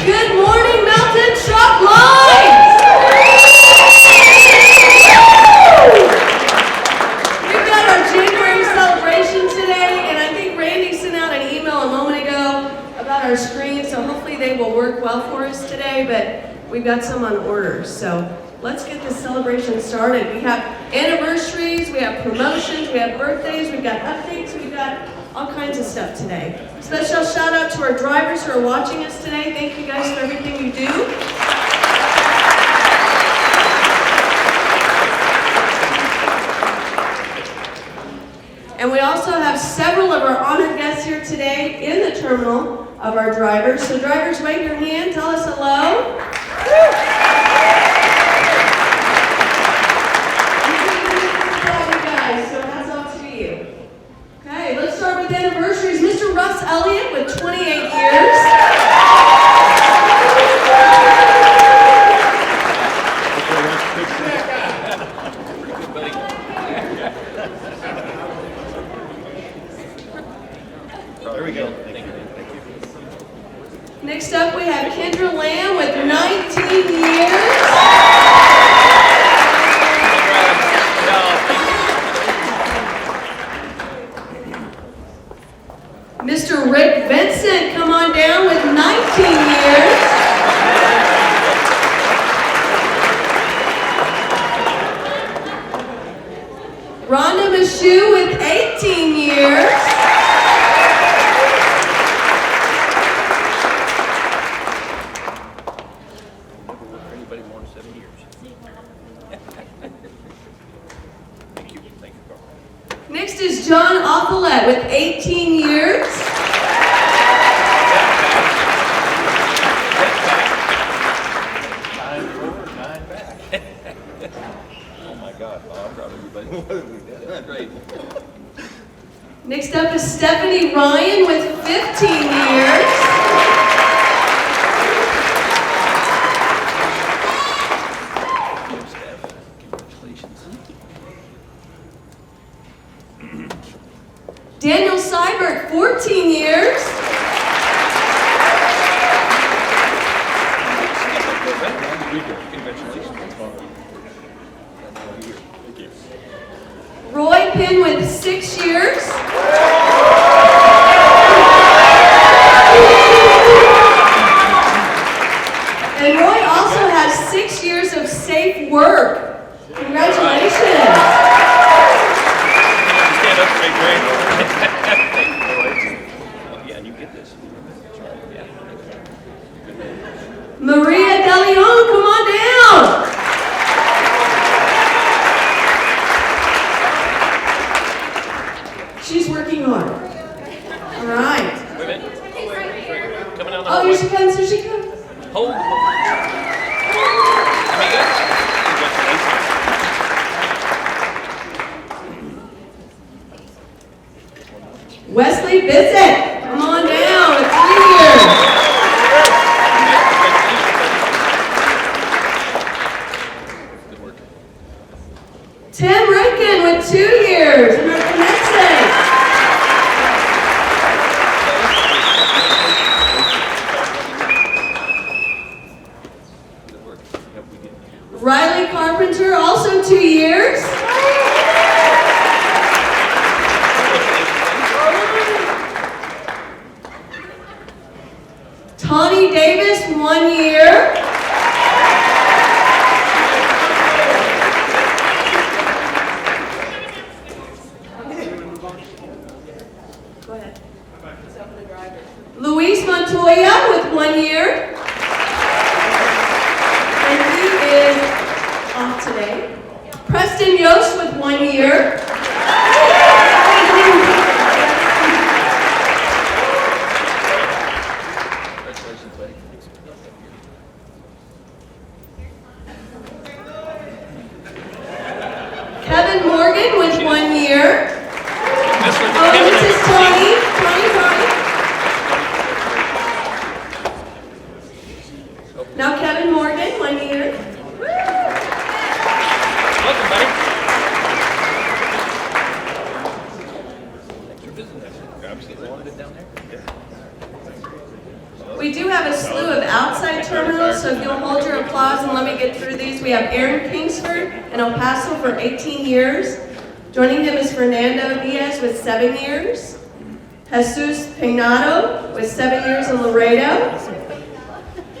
Good morning, Melton Truck Lines! We've got our January celebration today, and I think Randy sent out an email a moment ago about our screen, so hopefully they will work well for us today, but we've got some on order, so let's get this celebration started. We have anniversaries, we have promotions, we have birthdays, we've got updates, we've got all kinds of stuff today. Special shout out to our drivers who are watching us today. Thank you guys for everything you do. And we also have several of our honored guests here today in the terminal of our drivers. So drivers, wave your hand, tell us hello. Let's start with anniversaries. Mr. Russ Elliott with 28 years. There we go. Thank you. Next up, we have Kendra Lamb with 19 years. Mr. Rick Vincent, come on down with 19 years. Rhonda Michoud with 18 years. Anybody more than 7 years? Thank you. Thank you, Carl. Next is John Othelet with 18 years. Nine back. Oh my God, I'm proud of everybody. Great. Next up is Stephanie Ryan with 15 years. Daniel Seibert, 14 years. Roy Pinn with 6 years. And Roy also has 6 years of safe work. Congratulations. Stand up straight, great. Yeah, and you get this. Yeah. Maria DeLeon, come on down. She's working hard. All right. Wait a minute. Coming down the Oh, hallway. here she comes, here she comes. Hold. I mean, congratulations. Wesley Bissett, come on down with 3 years. Good work. Tim Ricken with 2 years. And our Conexus. Good work. Yep, we did. Riley Carpenter, also 2 years. Tawny Davis, 1 year. Go ahead. Luis Montoya with 1 year. And he is off today. Preston Yost with 1 year. Congratulations, buddy. Kevin Morgan with 1 year. This one, Oh, Kevin, this is Tony. Now Kevin Morgan, 1 year. welcome, buddy. Thanks for visiting us. Grab a seat. Wanted it down there? Yeah. We do have a slew of outside terminals, so if you'll hold your applause and let me get through these. We have Aaron Kingsford in El Paso for 18 years. Joining him is Fernando Diaz with 7 years. Jesus Peinado with 7 years in Laredo.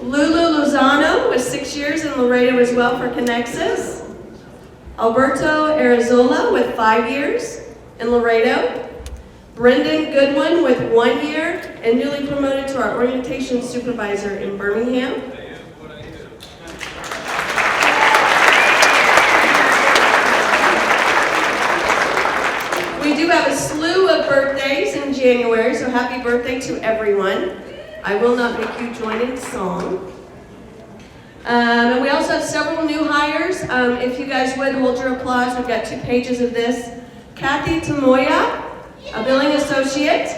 Lulu Lozano with 6 years in Laredo as well for Conexus. Alberto Arizola with 5 years in Laredo. Brendan Goodwin with 1 year and newly promoted to our orientation supervisor in Birmingham. We do have a slew of birthdays in January, so happy birthday to everyone. I will not make you join in song. And we also have several new hires. If you guys would hold your applause, we've got 2 pages of this. Kathy Tamoya, a billing associate.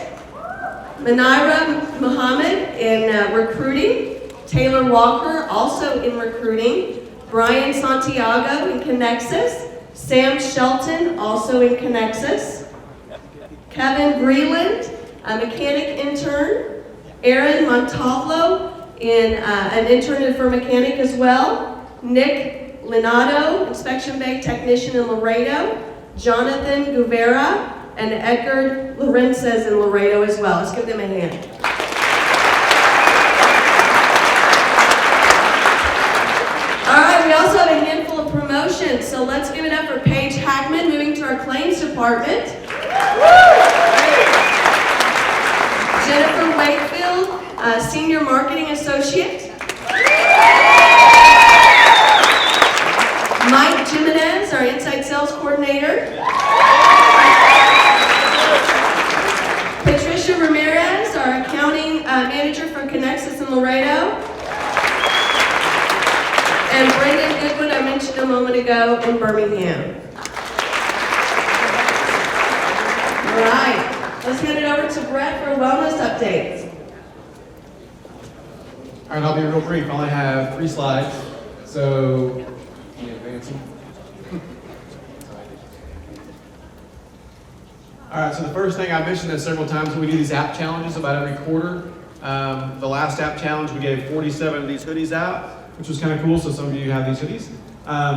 Manira Muhammad in recruiting. Taylor Walker, also in recruiting. Brian Santiago in Conexus. Sam Shelton, also in Conexus. Kevin Breland, a mechanic intern. Aaron Montalvo, an intern for mechanic as well. Nick Linato, inspection bay technician in Laredo. Jonathan Guvera, and Edgar Lorenzes in Laredo as well. Let's give them a hand. All right, we also have a handful of promotions, so let's give it up for Paige Hackman, moving to our claims department. Jennifer Wakefield, senior marketing associate. Mike Jimenez, our inside sales coordinator. Patricia Ramirez, our accounting manager from Conexus in Laredo. And Brendan Goodwin, I mentioned a moment ago, in Birmingham. All right, let's hand it over to Brett for a wellness update. All right, I'll be real brief. I only have 3 slides, so can you advance them? All right, so the first thing, I mentioned this several times, we do these app challenges about every quarter. The last app challenge, we gave 47 of these hoodies out, which was kind of cool, so some of you have these hoodies.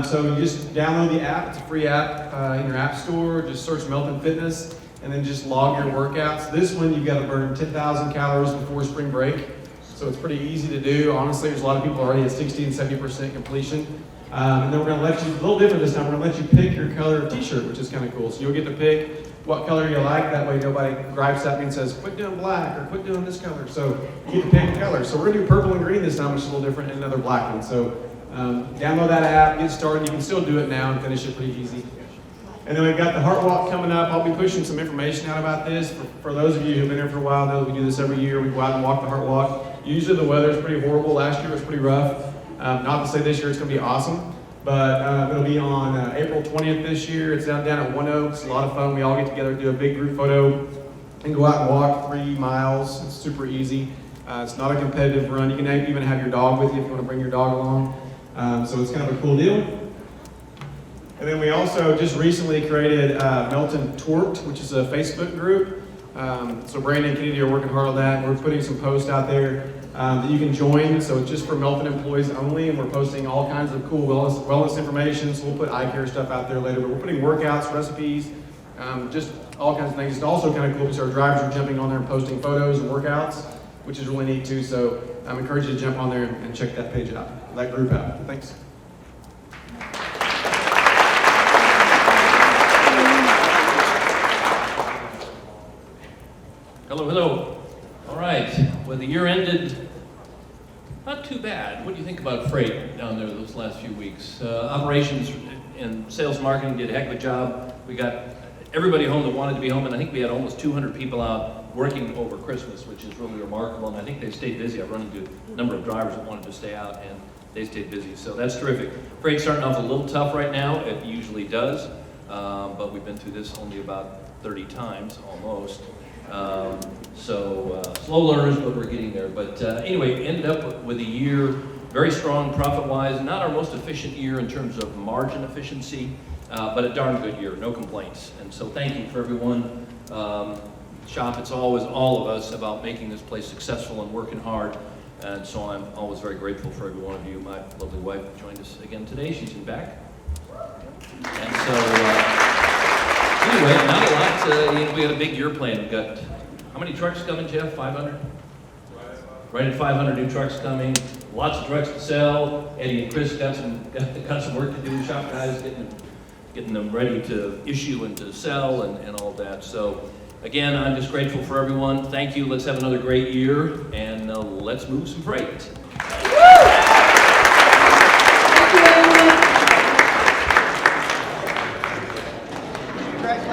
So you just download the app, it's a free app in your app store, just search Melton Fitness, and then just log your workouts. This one, you've got to burn 10,000 calories before spring break, so it's pretty easy to do. Honestly, there's a lot of people already at 60 and 70% completion. And then we're going to let you, a little different this time, we're going to let you pick your color of t-shirt, which is kind of cool. So you'll get to pick what color you like, that way nobody gripes at me and says, quit doing black or quit doing this color. So you get to pick a color. So we're going to do purple and green this time, which is a little different, and another black one. So download that app, get started. You can still do it now and finish it pretty easy. And then we've got the Heart Walk coming up. I'll be pushing some information out about this. For those of you who've been here for a while, know that we do this every year. We go out and walk the Heart Walk. Usually the weather's pretty horrible. Last year was pretty rough. Not to say this year it's going to be awesome, but it'll be on April 20th this year. It's down at One Oaks. A lot of fun. We all get together, do a big group photo, and go out and walk 3 miles. It's super easy. It's not a competitive run. You can even have your dog with you if you want to bring your dog along. So it's kind of a cool deal. And then we also just recently created Melton Twerked, which is a Facebook group. So Brandon and Kennedy are working hard on that. We're putting some posts out there that you can join. So it's just for Melton employees only, and we're posting all kinds of cool wellness information. So we'll put eye care stuff out there later, but we're putting workouts, recipes, just all kinds of things. It's also kind of cool because our drivers are jumping on there and posting photos and workouts, which is really neat too. So I'm encouraging you to jump on there and check that page out, that group out. Thanks. Hello, hello. All right, well, the year ended not too bad. What do you think about freight down there those last few weeks? Operations and sales marketing did a heck of a job. We got everybody home that wanted to be home, and I think we had almost 200 people out working over Christmas, which is really remarkable, and I think they stayed busy. I've run into a number of drivers that wanted to stay out, and they stayed busy, so that's terrific. Freight's starting off a little tough right now. It usually does, but we've been through this only about 30 times, almost. Slow learners, but we're getting there. But anyway, ended up with a year very strong profit-wise, not our most efficient year in terms of margin efficiency, but a darn good year, no complaints. And so thank you for everyone. Shop, it's always all of us about making this place successful and working hard. And so I'm always very grateful for every one of you. My lovely wife joined us again today. She's in back. And so, anyway, not a lot. We had a big year planned. We got, how many trucks coming, Jeff? 500? Right at 500 new trucks coming. Lots of trucks to sell. Eddie and Chris got some work to do. Shop guys getting them ready to issue and to sell and all that. So, again, I'm just grateful for everyone. Thank you. Let's have another great year, and let's move some freight.